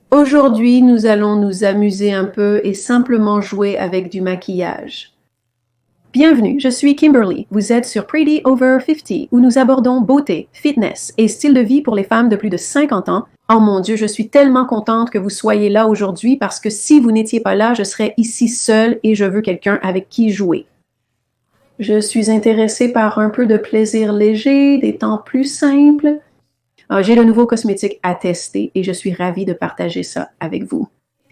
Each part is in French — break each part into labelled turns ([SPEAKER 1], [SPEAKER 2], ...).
[SPEAKER 1] Aujourd'hui, nous allons nous amuser un peu et simplement jouer avec du maquillage. Bienvenue, je suis Kimberly. Vous êtes sur Pretty Over 50, où nous abordons beauté, fitness et style de vie pour les femmes de plus de 50 ans. Oh mon Dieu, je suis tellement contente que vous soyez là aujourd'hui parce que si vous n'étiez pas là, je serais ici seule et je veux quelqu'un avec qui jouer. Je suis intéressée par un peu de plaisir léger, des temps plus simples. J'ai de nouveaux cosmétiques à tester et je suis ravie de partager ça avec vous.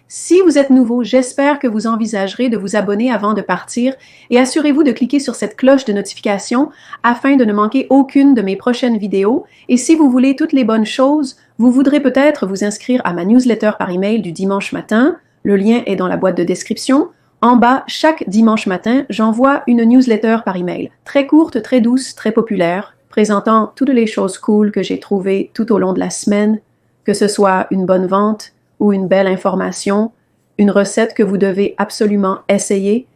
[SPEAKER 1] Si vous êtes nouveau, j'espère que vous envisagerez de vous abonner avant de partir et assurez-vous de cliquer sur cette cloche de notification afin de ne manquer aucune de mes prochaines vidéos. Et si vous voulez toutes les bonnes choses, vous voudrez peut-être vous inscrire à ma newsletter par email du dimanche matin. Le lien est dans la boîte de description. En bas, chaque dimanche matin, j'envoie une newsletter par email. Très courte, très douce, très populaire, présentant toutes les choses cool que j'ai trouvées tout au long de la semaine, que ce soit une bonne vente ou une belle information, une recette que vous devez absolument essayer,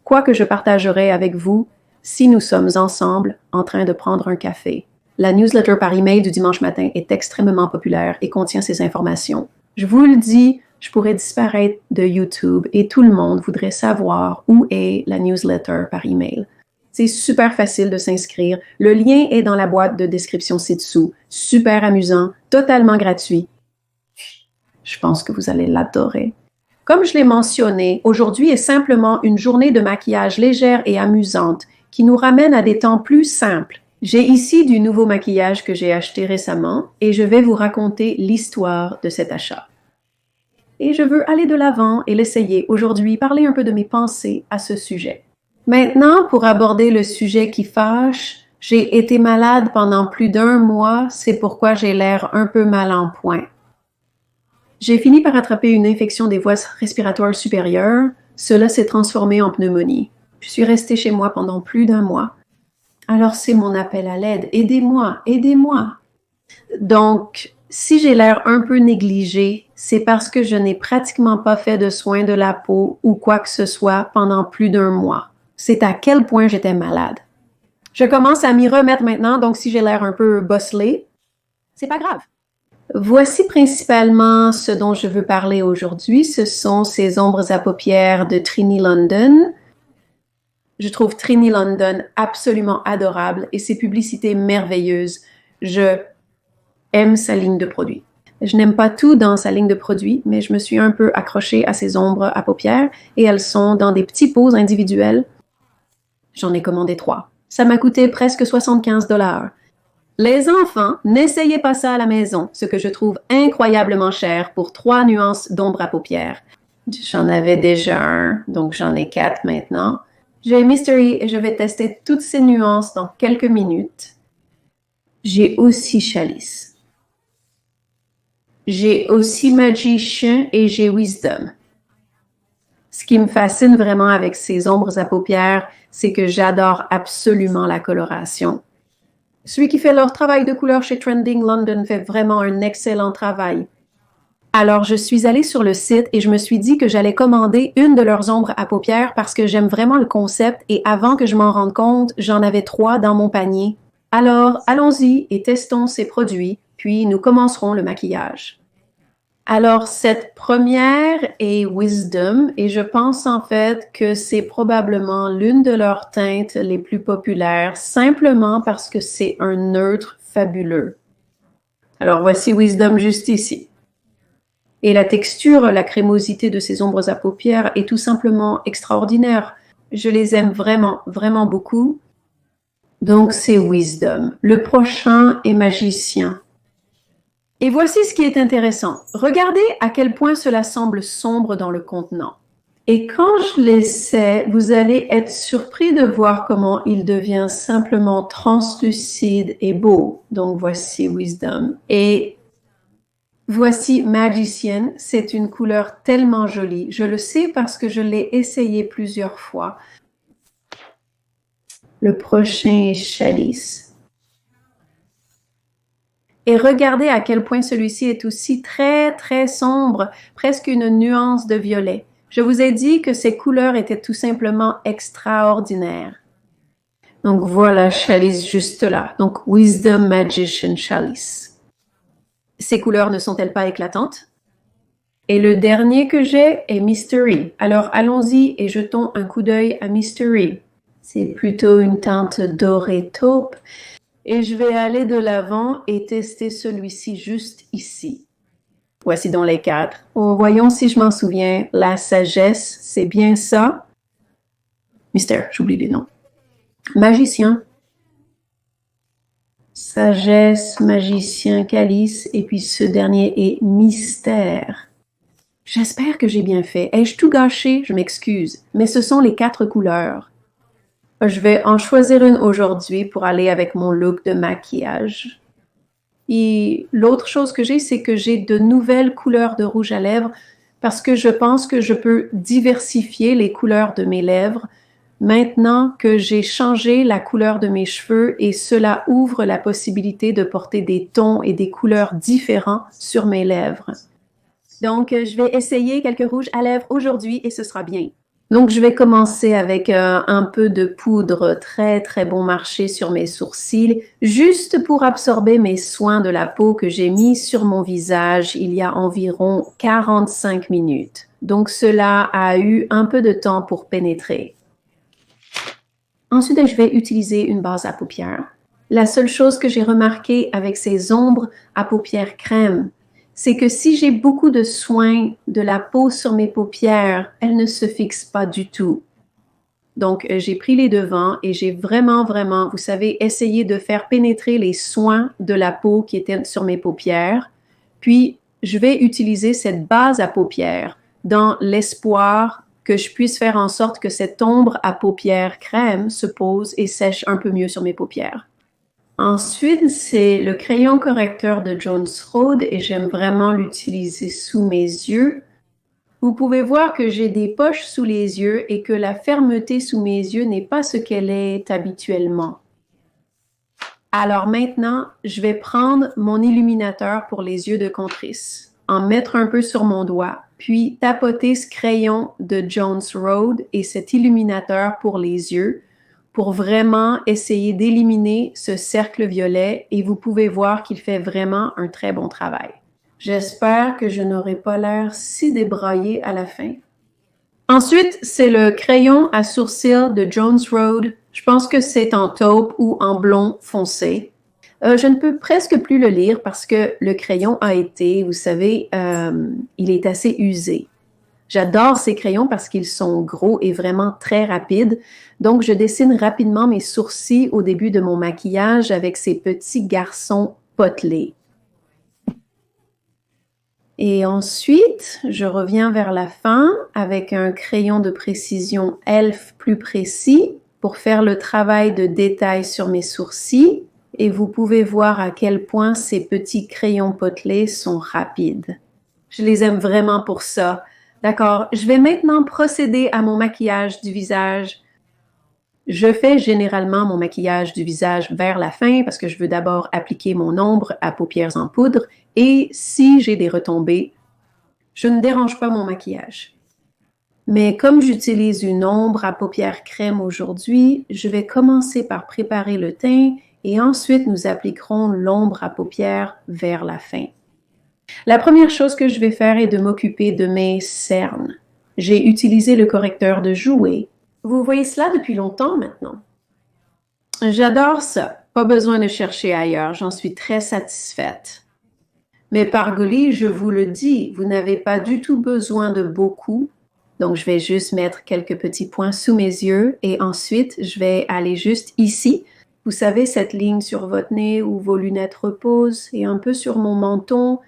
[SPEAKER 1] quoi que je partagerai avec vous si nous sommes ensemble en train de prendre un café. La newsletter par email du dimanche matin est extrêmement populaire et contient ces informations. Je vous le dis, je pourrais disparaître de YouTube et tout le monde voudrait savoir où est la newsletter par email. C'est super facile de s'inscrire. Le lien est dans la boîte de description ci-dessous. Super amusant, totalement gratuit. Je pense que vous allez l'adorer. Comme je l'ai mentionné, aujourd'hui est simplement une journée de maquillage légère et amusante qui nous ramène à des temps plus simples. J'ai ici du nouveau maquillage que j'ai acheté récemment et je vais vous raconter l'histoire de cet achat. Et je veux aller de l'avant et l'essayer aujourd'hui, parler un peu de mes pensées à ce sujet. Maintenant, pour aborder le sujet qui fâche, j'ai été malade pendant plus d'1 mois, c'est pourquoi j'ai l'air un peu mal en point. J'ai fini par attraper une infection des voies respiratoires supérieures. Cela s'est transformé en pneumonie. Je suis restée chez moi pendant plus d'1 mois. Alors c'est mon appel à l'aide. Aidez-moi, aidez-moi. Donc, si j'ai l'air un peu négligée, c'est parce que je n'ai pratiquement pas fait de soins de la peau ou quoi que ce soit pendant plus d'1 mois. C'est à quel point j'étais malade. Je commence à m'y remettre maintenant, donc si j'ai l'air un peu bosselée, c'est pas grave. Voici principalement ce dont je veux parler aujourd'hui. Ce sont ces ombres à paupières de Trini London. Je trouve Trini London absolument adorable et ses publicités merveilleuses. Je aime sa ligne de produits. Je n'aime pas tout dans sa ligne de produits, mais je me suis un peu accrochée à ces ombres à paupières et elles sont dans des petits pots individuels. J'en ai commandé 3. Ça m'a coûté presque 75 $. Les enfants, n'essayez pas ça à la maison, ce que je trouve incroyablement cher pour 3 nuances d'ombre à paupières. J'en avais déjà un, donc j'en ai 4 maintenant. J'ai Mystery et je vais tester toutes ces nuances dans quelques minutes. J'ai aussi Chalice. J'ai aussi Magician et j'ai Wisdom. Ce qui me fascine vraiment avec ces ombres à paupières, c'est que j'adore absolument la coloration. Celui qui fait leur travail de couleur chez Trending London fait vraiment un excellent travail. Alors, je suis allée sur le site et je me suis dit que j'allais commander une de leurs ombres à paupières parce que j'aime vraiment le concept et avant que je m'en rende compte, j'en avais 3 dans mon panier. Alors, allons-y et testons ces produits, puis nous commencerons le maquillage. Alors, cette première est Wisdom et je pense en fait que c'est probablement l'une de leurs teintes les plus populaires, simplement parce que c'est un neutre fabuleux. Alors, voici Wisdom juste ici. Et la texture, la crémosité de ces ombres à paupières est tout simplement extraordinaire. Je les aime vraiment, vraiment beaucoup. Donc, c'est Wisdom. Le prochain est Magicien. Et voici ce qui est intéressant. Regardez à quel point cela semble sombre dans le contenant. Et quand je l'essaie, vous allez être surpris de voir comment il devient simplement translucide et beau. Donc voici Wisdom. Et voici Magician. C'est une couleur tellement jolie. Je le sais parce que je l'ai essayé plusieurs fois. Le prochain est Chalice. Et regardez à quel point celui-ci est aussi très, très sombre, presque une nuance de violet. Je vous ai dit que ces couleurs étaient tout simplement extraordinaires. Donc voilà Chalice juste là. Donc Wisdom Magician Chalice. Ces couleurs ne sont-elles pas éclatantes? Et le dernier que j'ai est Mystery. Alors allons-y et jetons un coup d'œil à Mystery. C'est plutôt une teinte dorée taupe. Et je vais aller de l'avant et tester celui-ci juste ici. Voici donc les quatre. Oh, voyons si je m'en souviens. La sagesse, c'est bien ça. Mystère, j'oublie les noms. Magicien. Sagesse, magicien, calice. Et puis ce dernier est mystère. J'espère que j'ai bien fait. Ai-je tout gâché? Je m'excuse. Mais ce sont les quatre couleurs. Je vais en choisir une aujourd'hui pour aller avec mon look de maquillage. Et l'autre chose que j'ai, c'est que j'ai de nouvelles couleurs de rouge à lèvres parce que je pense que je peux diversifier les couleurs de mes lèvres maintenant que j'ai changé la couleur de mes cheveux et cela ouvre la possibilité de porter des tons et des couleurs différents sur mes lèvres. Donc, je vais essayer quelques rouges à lèvres aujourd'hui et ce sera bien. Donc, je vais commencer avec un peu de poudre très, très bon marché sur mes sourcils, juste pour absorber mes soins de la peau que j'ai mis sur mon visage il y a environ 45 minutes. Donc, cela a eu un peu de temps pour pénétrer. Ensuite, je vais utiliser une base à paupières. La seule chose que j'ai remarqué avec ces ombres à paupières crème, c'est que si j'ai beaucoup de soin de la peau sur mes paupières, elles ne se fixent pas du tout. Donc, j'ai pris les devants et j'ai vraiment, vous savez, essayé de faire pénétrer les soins de la peau qui étaient sur mes paupières. Puis, je vais utiliser cette base à paupières dans l'espoir que je puisse faire en sorte que cette ombre à paupières crème se pose et sèche un peu mieux sur mes paupières. Ensuite, c'est le crayon correcteur de Jones Road et j'aime vraiment l'utiliser sous mes yeux. Vous pouvez voir que j'ai des poches sous les yeux et que la fermeté sous mes yeux n'est pas ce qu'elle est habituellement. Alors maintenant, je vais prendre mon illuminateur pour les yeux de contrice, en mettre un peu sur mon doigt, puis tapoter ce crayon de Jones Road et cet illuminateur pour les yeux, pour vraiment essayer d'éliminer ce cercle violet et vous pouvez voir qu'il fait vraiment un très bon travail. J'espère que je n'aurai pas l'air si débraillée à la fin. Ensuite, c'est le crayon à sourcils de Jones Road. Je pense que c'est en taupe ou en blond foncé. Je ne peux presque plus le lire parce que le crayon a été, vous savez, il est assez usé. J'adore ces crayons parce qu'ils sont gros et vraiment très rapides. Donc, je dessine rapidement mes sourcils au début de mon maquillage avec ces petits garçons potelés. Et ensuite, je reviens vers la fin avec un crayon de précision Elf plus précis pour faire le travail de détail sur mes sourcils. Et vous pouvez voir à quel point ces petits crayons potelés sont rapides. Je les aime vraiment pour ça. D'accord, je vais maintenant procéder à mon maquillage du visage. Je fais généralement mon maquillage du visage vers la fin parce que je veux d'abord appliquer mon ombre à paupières en poudre et si j'ai des retombées, je ne dérange pas mon maquillage. Mais comme j'utilise une ombre à paupières crème aujourd'hui, je vais commencer par préparer le teint et ensuite nous appliquerons l'ombre à paupières vers la fin. La première chose que je vais faire est de m'occuper de mes cernes. J'ai utilisé le correcteur de Jouer. Vous voyez cela depuis longtemps maintenant. J'adore ça. Pas besoin de chercher ailleurs. J'en suis très satisfaite. Mais par golly, je vous le dis, vous n'avez pas du tout besoin de beaucoup. Donc, je vais juste mettre quelques petits points sous mes yeux et ensuite, je vais aller juste ici. Vous savez, cette ligne sur votre nez où vos lunettes reposent et un peu sur mon menton.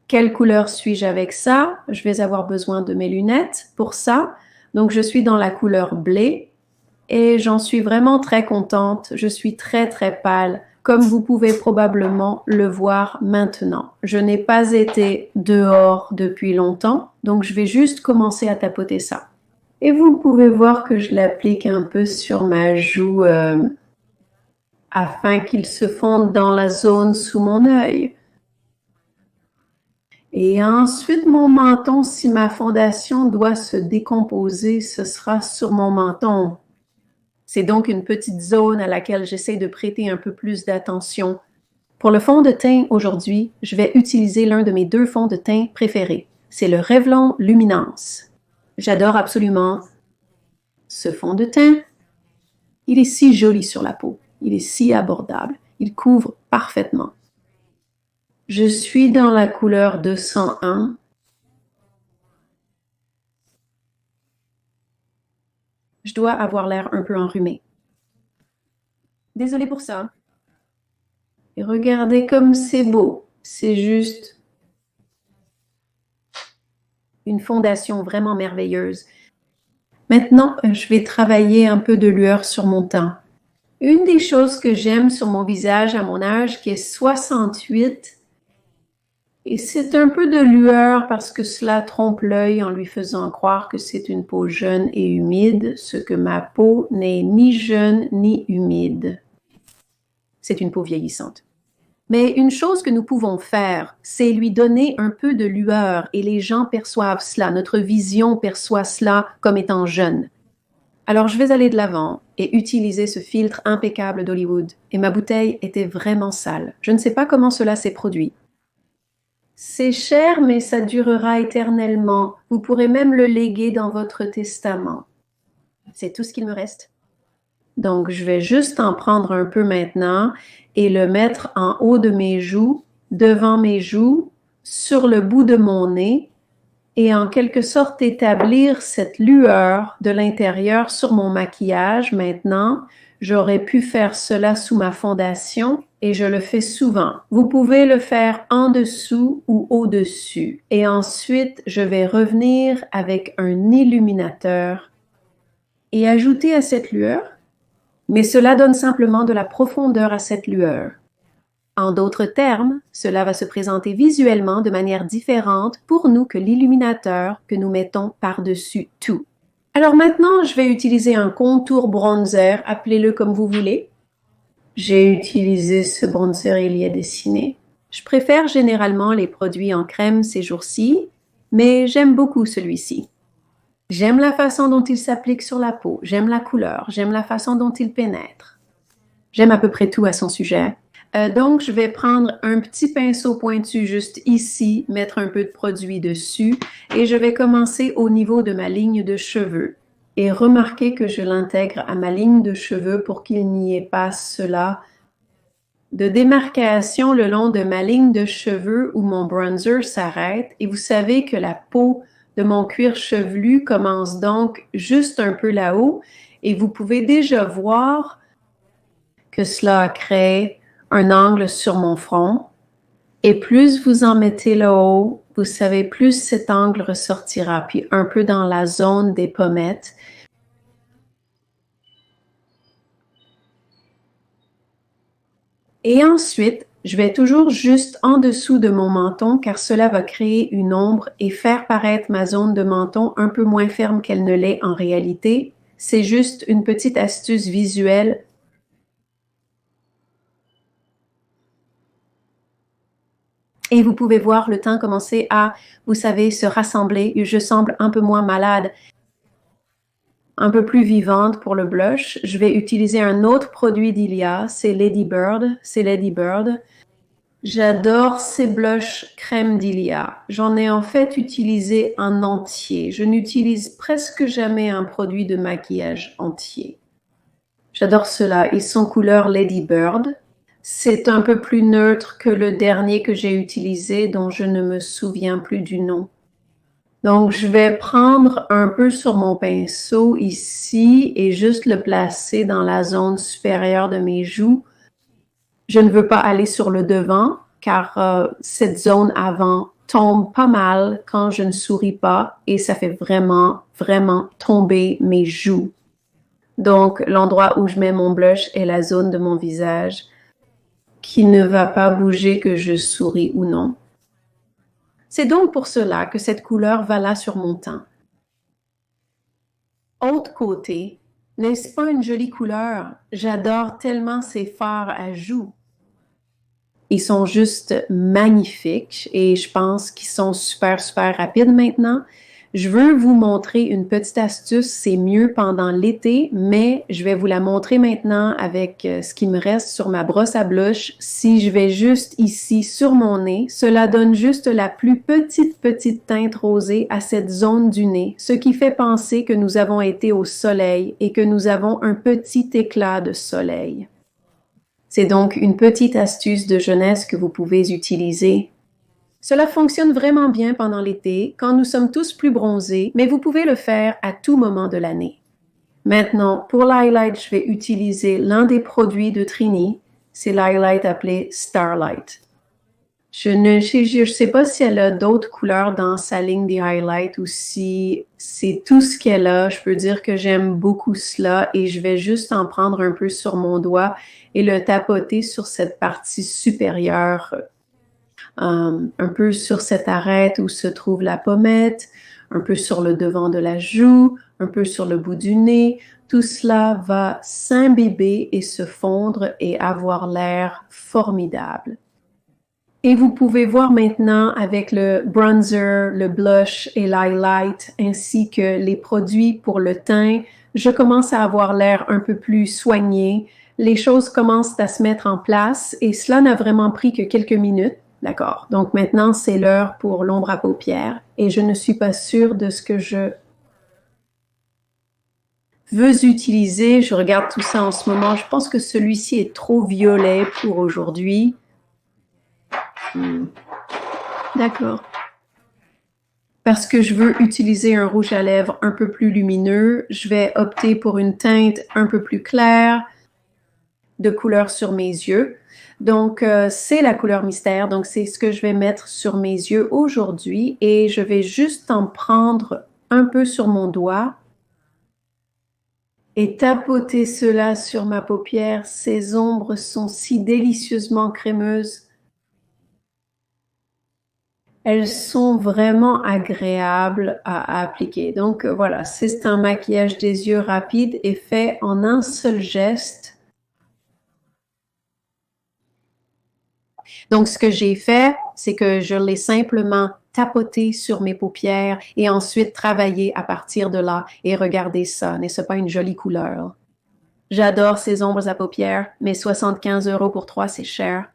[SPEAKER 1] Quelle couleur suis-je avec ça? Je vais avoir besoin de mes lunettes pour ça. Donc, je suis dans la couleur blé et j'en suis vraiment très contente. Je suis très, très pâle, comme vous pouvez probablement le voir maintenant. Je n'ai pas été dehors depuis longtemps, donc je vais juste commencer à tapoter ça. Et vous pouvez voir que je l'applique un peu sur ma joue afin qu'il se fonde dans la zone sous mon œil. Et ensuite, mon menton, si ma fondation doit se décomposer, ce sera sur mon menton. C'est donc une petite zone à laquelle j'essaie de prêter un peu plus d'attention. Pour le fond de teint aujourd'hui, je vais utiliser l'un de mes deux fonds de teint préférés, c'est le Revlon Luminance. J'adore absolument ce fond de teint. Il est si joli sur la peau. Il est si abordable. Il couvre parfaitement. Je suis dans la couleur 201. Je dois avoir l'air un peu enrhumé. Désolée pour ça. Et regardez comme c'est beau. C'est juste une fondation vraiment merveilleuse. Maintenant, je vais travailler un peu de lueur sur mon teint. Une des choses que j'aime sur mon visage à mon âge, qui est 68, et c'est un peu de lueur parce que cela trompe l'œil en lui faisant croire que c'est une peau jeune et humide, ce que ma peau n'est ni jeune ni humide. C'est une peau vieillissante. Mais une chose que nous pouvons faire, c'est lui donner un peu de lueur et les gens perçoivent cela, notre vision perçoit cela comme étant jeune. Alors je vais aller de l'avant et utiliser ce filtre impeccable d'Hollywood. Et ma bouteille était vraiment sale. Je ne sais pas comment cela s'est produit. C'est cher, mais ça durera éternellement. Vous pourrez même le léguer dans votre testament. C'est tout ce qu'il me reste. Donc, je vais juste en prendre un peu maintenant et le mettre en haut de mes joues, devant mes joues, sur le bout de mon nez et en quelque sorte établir cette lueur de l'intérieur sur mon maquillage. Maintenant, j'aurais pu faire cela sous ma fondation et je le fais souvent. Vous pouvez le faire en dessous ou au-dessus. Et ensuite, je vais revenir avec un illuminateur et ajouter à cette lueur, mais cela donne simplement de la profondeur à cette lueur. En d'autres termes, cela va se présenter visuellement de manière différente pour nous que l'illuminateur que nous mettons par-dessus tout. Alors maintenant, je vais utiliser un contour bronzer, appelez-le comme vous voulez. J'ai utilisé ce bronzer il y a dessiné. Je préfère généralement les produits en crème ces jours-ci, mais j'aime beaucoup celui-ci. J'aime la façon dont il s'applique sur la peau, j'aime la couleur, j'aime la façon dont il pénètre. J'aime à peu près tout à son sujet. Donc, je vais prendre un petit pinceau pointu juste ici, mettre un peu de produit dessus et je vais commencer au niveau de ma ligne de cheveux. Et remarquez que je l'intègre à ma ligne de cheveux pour qu'il n'y ait pas cela de démarcation le long de ma ligne de cheveux où mon bronzer s'arrête. Et vous savez que la peau de mon cuir chevelu commence donc juste un peu là-haut et vous pouvez déjà voir que cela a créé un angle sur mon front. Et plus vous en mettez là-haut, vous savez, plus cet angle ressortira, puis un peu dans la zone des pommettes. Et ensuite, je vais toujours juste en dessous de mon menton car cela va créer une ombre et faire paraître ma zone de menton un peu moins ferme qu'elle ne l'est en réalité. C'est juste une petite astuce visuelle. Et vous pouvez voir le teint commencer à, vous savez, se rassembler. Je semble un peu moins malade, un peu plus vivante pour le blush. Je vais utiliser un autre produit d'Ilia, c'est Lady Bird. J'adore ces blushs crème d'Ilia. J'en ai en fait utilisé un entier. Je n'utilise presque jamais un produit de maquillage entier. J'adore cela. Ils sont couleur Lady Bird. C'est un peu plus neutre que le dernier que j'ai utilisé, dont je ne me souviens plus du nom. Donc, je vais prendre un peu sur mon pinceau ici et juste le placer dans la zone supérieure de mes joues. Je ne veux pas aller sur le devant, car cette zone avant tombe pas mal quand je ne souris pas et ça fait vraiment, vraiment tomber mes joues. Donc, l'endroit où je mets mon blush est la zone de mon visage qui ne va pas bouger que je souris ou non. C'est donc pour cela que cette couleur va là sur mon teint. Autre côté, n'est-ce pas une jolie couleur? J'adore tellement ces fards à joues. Ils sont juste magnifiques et je pense qu'ils sont super, super rapides maintenant. Je veux vous montrer une petite astuce, c'est mieux pendant l'été, mais je vais vous la montrer maintenant avec ce qui me reste sur ma brosse à blush. Si je vais juste ici sur mon nez, cela donne juste la plus petite teinte rosée à cette zone du nez, ce qui fait penser que nous avons été au soleil et que nous avons un petit éclat de soleil. C'est donc une petite astuce de jeunesse que vous pouvez utiliser. Cela fonctionne vraiment bien pendant l'été, quand nous sommes tous plus bronzés, mais vous pouvez le faire à tout moment de l'année. Maintenant, pour l'highlight, je vais utiliser l'un des produits de Trini. C'est l'highlight appelé Starlight. Je ne sais pas si elle a d'autres couleurs dans sa ligne des highlights ou si c'est tout ce qu'elle a. Je peux dire que j'aime beaucoup cela et je vais juste en prendre un peu sur mon doigt et le tapoter sur cette partie supérieure. Un peu sur cette arête où se trouve la pommette, un peu sur le devant de la joue, un peu sur le bout du nez. Tout cela va s'imbiber et se fondre et avoir l'air formidable. Et vous pouvez voir maintenant avec le bronzer, le blush et l'highlight, ainsi que les produits pour le teint, je commence à avoir l'air un peu plus soigné. Les choses commencent à se mettre en place et cela n'a vraiment pris que quelques minutes. D'accord. Donc maintenant, c'est l'heure pour l'ombre à paupières et je ne suis pas sûre de ce que je veux utiliser. Je regarde tout ça en ce moment. Je pense que celui-ci est trop violet pour aujourd'hui. D'accord. Parce que je veux utiliser un rouge à lèvres un peu plus lumineux, je vais opter pour une teinte un peu plus claire de couleur sur mes yeux. Donc, c'est la couleur mystère. Donc, c'est ce que je vais mettre sur mes yeux aujourd'hui et je vais juste en prendre un peu sur mon doigt et tapoter cela sur ma paupière. Ces ombres sont si délicieusement crémeuses. Elles sont vraiment agréables à appliquer. Donc, voilà, c'est un maquillage des yeux rapide et fait en un seul geste. Donc, ce que j'ai fait, c'est que je l'ai simplement tapoté sur mes paupières et ensuite travaillé à partir de là. Et regardez ça, n'est-ce pas une jolie couleur? J'adore ces ombres à paupières, mais 75 € pour 3, c'est cher.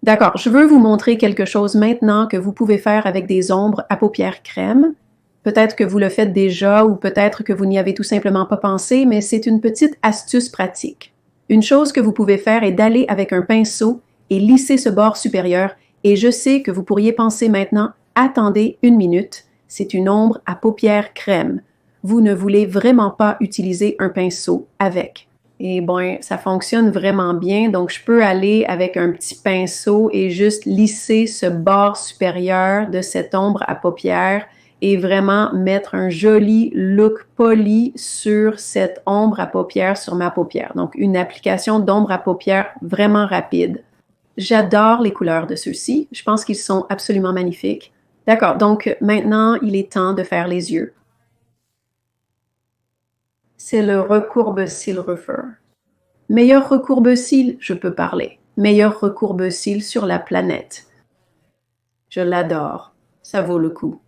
[SPEAKER 1] D'accord, je veux vous montrer quelque chose maintenant que vous pouvez faire avec des ombres à paupières crème. Peut-être que vous le faites déjà ou peut-être que vous n'y avez tout simplement pas pensé, mais c'est une petite astuce pratique. Une chose que vous pouvez faire est d'aller avec un pinceau et lisser ce bord supérieur et je sais que vous pourriez penser maintenant, attendez une minute, c'est une ombre à paupières crème. Vous ne voulez vraiment pas utiliser un pinceau avec. Et bon, ça fonctionne vraiment bien, donc je peux aller avec un petit pinceau et juste lisser ce bord supérieur de cette ombre à paupières et vraiment mettre un joli look poli sur cette ombre à paupières sur ma paupière. Donc, une application d'ombre à paupières vraiment rapide. J'adore les couleurs de ceux-ci. Je pense qu'ils sont absolument magnifiques. D'accord, donc maintenant, il est temps de faire les yeux. C'est le recourbe-cils Refer. Meilleur recourbe-cils, je peux parler. Meilleur recourbe-cils sur la planète. Je l'adore. Ça vaut le coup.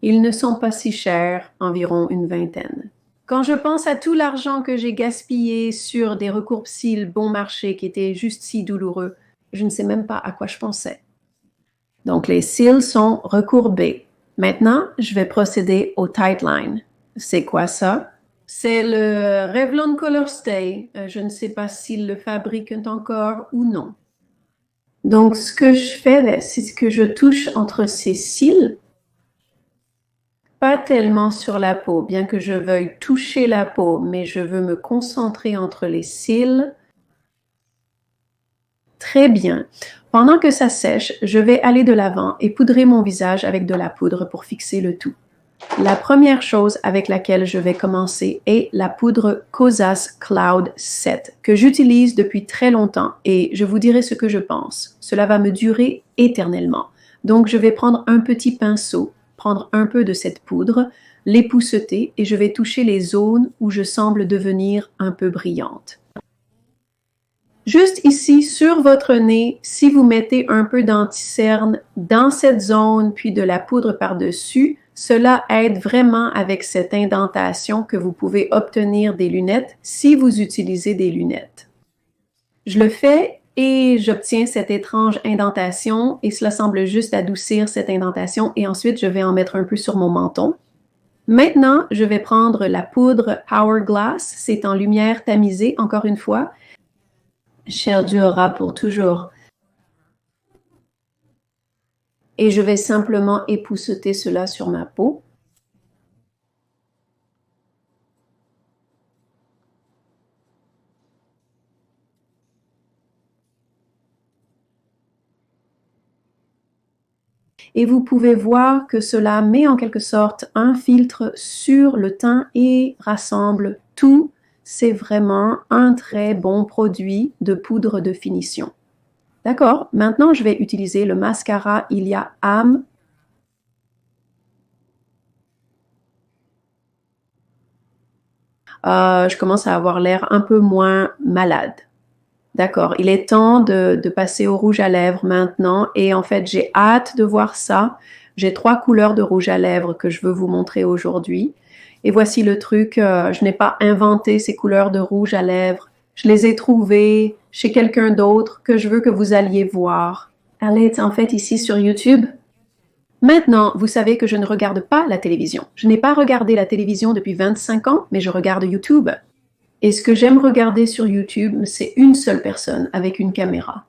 [SPEAKER 1] Ils ne sont pas si chers, environ une vingtaine. Quand je pense à tout l'argent que j'ai gaspillé sur des recourbe-cils bon marché qui étaient juste si douloureux, je ne sais même pas à quoi je pensais. Donc, les cils sont recourbés. Maintenant, je vais procéder au Tightline. C'est quoi ça? C'est le Revlon Color Stay. Je ne sais pas s'ils le fabriquent encore ou non. Donc, ce que je fais, c'est que je touche entre ces cils, pas tellement sur la peau, bien que je veuille toucher la peau, mais je veux me concentrer entre les cils. Très bien. Pendant que ça sèche, je vais aller de l'avant et poudrer mon visage avec de la poudre pour fixer le tout. La première chose avec laquelle je vais commencer est la poudre Kosas Cloud 7 que j'utilise depuis très longtemps et je vous dirai ce que je pense. Cela va me durer éternellement. Donc, je vais prendre un petit pinceau, prendre un peu de cette poudre, l'épousseter et je vais toucher les zones où je semble devenir un peu brillante. Juste ici, sur votre nez, si vous mettez un peu d'anticerne dans cette zone, puis de la poudre par-dessus, cela aide vraiment avec cette indentation que vous pouvez obtenir des lunettes si vous utilisez des lunettes. Je le fais et j'obtiens cette étrange indentation et cela semble juste adoucir cette indentation et ensuite je vais en mettre un peu sur mon menton. Maintenant, je vais prendre la poudre Hourglass, c'est en lumière tamisée, encore une fois. Cher Dieu aura pour toujours. Et je vais simplement épousseter cela sur ma peau. Et vous pouvez voir que cela met en quelque sorte un filtre sur le teint et rassemble tout. C'est vraiment un très bon produit de poudre de finition. D'accord, maintenant je vais utiliser le mascara Ilia Âme. Je commence à avoir l'air un peu moins malade. D'accord, il est temps de passer au rouge à lèvres maintenant et en fait j'ai hâte de voir ça. J'ai 3 couleurs de rouge à lèvres que je veux vous montrer aujourd'hui. Et voici le truc, je n'ai pas inventé ces couleurs de rouge à lèvres. Je les ai trouvées chez quelqu'un d'autre que je veux que vous alliez voir. Elle est en fait ici sur YouTube. Maintenant, vous savez que je ne regarde pas la télévision. Je n'ai pas regardé la télévision depuis 25 ans, mais je regarde YouTube. Et ce que j'aime regarder sur YouTube, c'est une seule personne avec une caméra.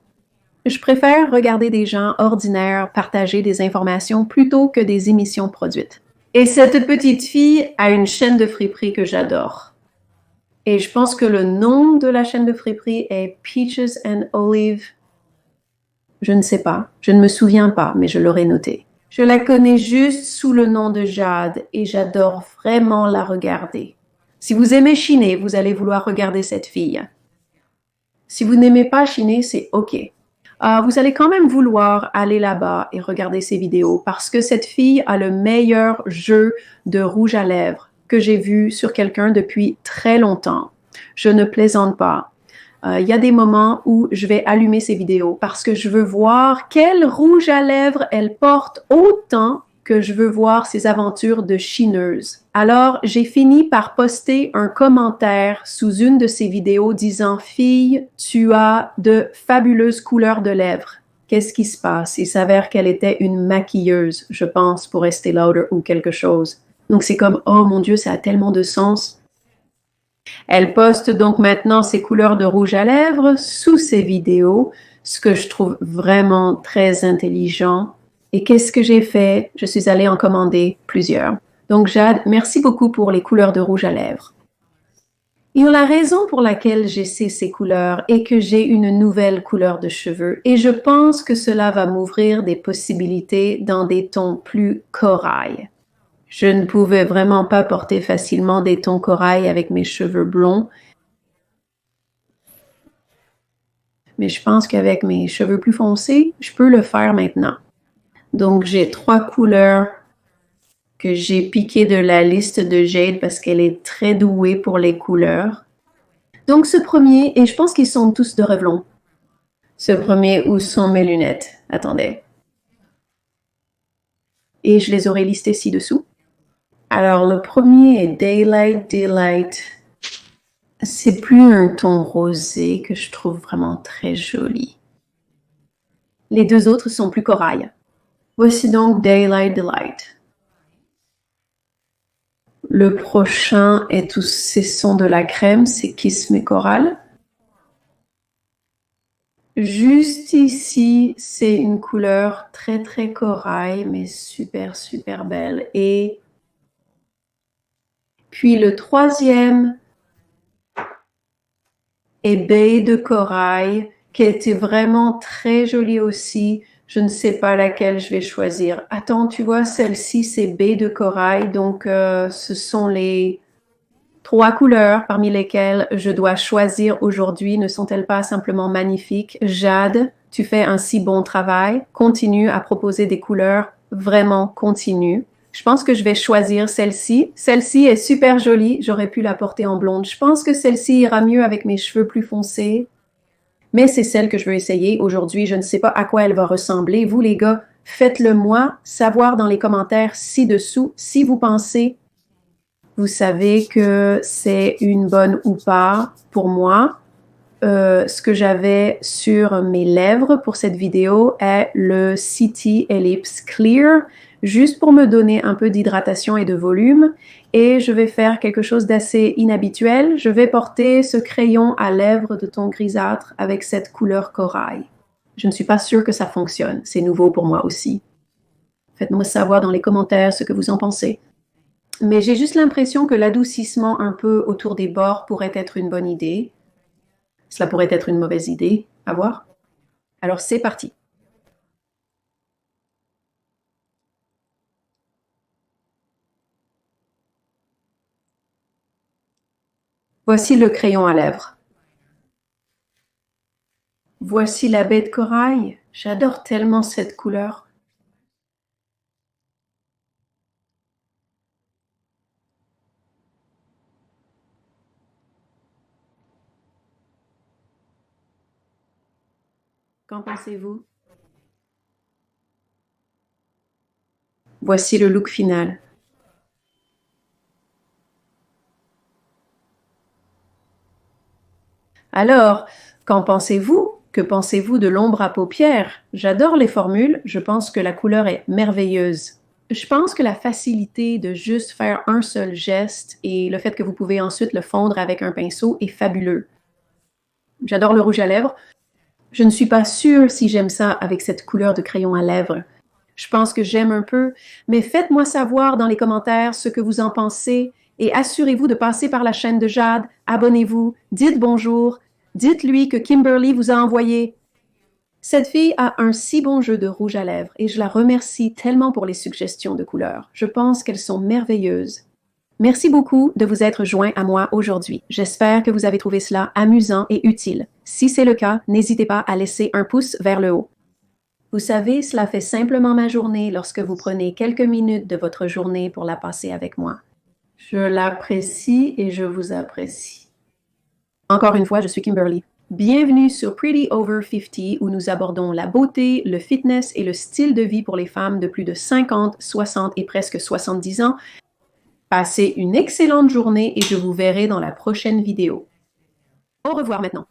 [SPEAKER 1] Je préfère regarder des gens ordinaires partager des informations plutôt que des émissions produites. Et cette petite fille a une chaîne de friperie que j'adore. Et je pense que le nom de la chaîne de friperie est Peaches and Olive. Je ne sais pas, je ne me souviens pas, mais je l'aurais noté. Je la connais juste sous le nom de Jade et j'adore vraiment la regarder. Si vous aimez chiner, vous allez vouloir regarder cette fille. Si vous n'aimez pas chiner, c'est OK. Vous allez quand même vouloir aller là-bas et regarder ses vidéos parce que cette fille a le meilleur jeu de rouge à lèvres que j'ai vu sur quelqu'un depuis très longtemps. Je ne plaisante pas. Il y a des moments où je vais allumer ses vidéos parce que je veux voir quel rouge à lèvres elle porte autant que je veux voir ses aventures de chineuse. Alors, j'ai fini par poster un commentaire sous une de ses vidéos disant « Fille, tu as de fabuleuses couleurs de lèvres. Qu'est-ce qui se passe? » Il s'avère qu'elle était une maquilleuse, je pense, pour Estée Lauder ou quelque chose. Donc, c'est comme « Oh mon Dieu, ça a tellement de sens. » Elle poste donc maintenant ses couleurs de rouge à lèvres sous ses vidéos, ce que je trouve vraiment très intelligent. Et qu'est-ce que j'ai fait? Je suis allée en commander plusieurs. Donc Jade, merci beaucoup pour les couleurs de rouge à lèvres. Et la raison pour laquelle j'essaie ces couleurs est que j'ai une nouvelle couleur de cheveux et je pense que cela va m'ouvrir des possibilités dans des tons plus corail. Je ne pouvais vraiment pas porter facilement des tons corail avec mes cheveux blonds. Mais je pense qu'avec mes cheveux plus foncés, je peux le faire maintenant. Donc, j'ai 3 couleurs que j'ai piquées de la liste de Jade parce qu'elle est très douée pour les couleurs. Donc, ce premier, et je pense qu'ils sont tous de Revlon. Ce premier, où sont mes lunettes? Attendez. Et je les aurai listées ci-dessous. Alors, le premier est Daylight Delight. C'est plus un ton rosé que je trouve vraiment très joli. Les 2 autres sont plus corail. Voici donc Daylight Delight. Le prochain est tous ces sons de la crème, c'est Kiss Me Coral. Juste ici, c'est une couleur très très corail, mais super super belle. Et puis le troisième est Baie de Corail, qui était vraiment très jolie aussi. Je ne sais pas laquelle je vais choisir. Attends, tu vois, celle-ci, c'est Baie de Corail. Donc, ce sont les 3 couleurs parmi lesquelles je dois choisir aujourd'hui. Ne sont-elles pas simplement magnifiques? Jade, tu fais un si bon travail. Continue à proposer des couleurs. Vraiment, continue. Je pense que je vais choisir celle-ci. Celle-ci est super jolie. J'aurais pu la porter en blonde. Je pense que celle-ci ira mieux avec mes cheveux plus foncés. Mais c'est celle que je veux essayer aujourd'hui. Je ne sais pas à quoi elle va ressembler. Vous, les gars, faites-le moi savoir dans les commentaires ci-dessous si vous pensez, vous savez que c'est une bonne ou pas pour moi. Ce que j'avais sur mes lèvres pour cette vidéo est le City Ellipse Clear, juste pour me donner un peu d'hydratation et de volume. Et je vais faire quelque chose d'assez inhabituel. Je vais porter ce crayon à lèvres de ton grisâtre avec cette couleur corail. Je ne suis pas sûre que ça fonctionne. C'est nouveau pour moi aussi. Faites-moi savoir dans les commentaires ce que vous en pensez. Mais j'ai juste l'impression que l'adoucissement un peu autour des bords pourrait être une bonne idée. Cela pourrait être une mauvaise idée, à voir. Alors c'est parti. Voici le crayon à lèvres. Voici la baie de corail. J'adore tellement cette couleur. Qu'en pensez-vous? Voici le look final. Alors, qu'en pensez-vous? Que pensez-vous de l'ombre à paupières? J'adore les formules, je pense que la couleur est merveilleuse. Je pense que la facilité de juste faire un seul geste et le fait que vous pouvez ensuite le fondre avec un pinceau est fabuleux. J'adore le rouge à lèvres. Je ne suis pas sûre si j'aime ça avec cette couleur de crayon à lèvres. Je pense que j'aime un peu, mais faites-moi savoir dans les commentaires ce que vous en pensez et assurez-vous de passer par la chaîne de Jade, abonnez-vous, dites bonjour, dites-lui que Kimberly vous a envoyé. Cette fille a un si bon jeu de rouge à lèvres et je la remercie tellement pour les suggestions de couleurs. Je pense qu'elles sont merveilleuses. Merci beaucoup de vous être joint à moi aujourd'hui. J'espère que vous avez trouvé cela amusant et utile. Si c'est le cas, n'hésitez pas à laisser un pouce vers le haut. Vous savez, cela fait simplement ma journée lorsque vous prenez quelques minutes de votre journée pour la passer avec moi. Je l'apprécie et je vous apprécie. Encore une fois, je suis Kimberly. Bienvenue sur Pretty Over 50 où nous abordons la beauté, le fitness et le style de vie pour les femmes de plus de 50, 60 et presque 70 ans. Passez une excellente journée et je vous verrai dans la prochaine vidéo. Au revoir maintenant.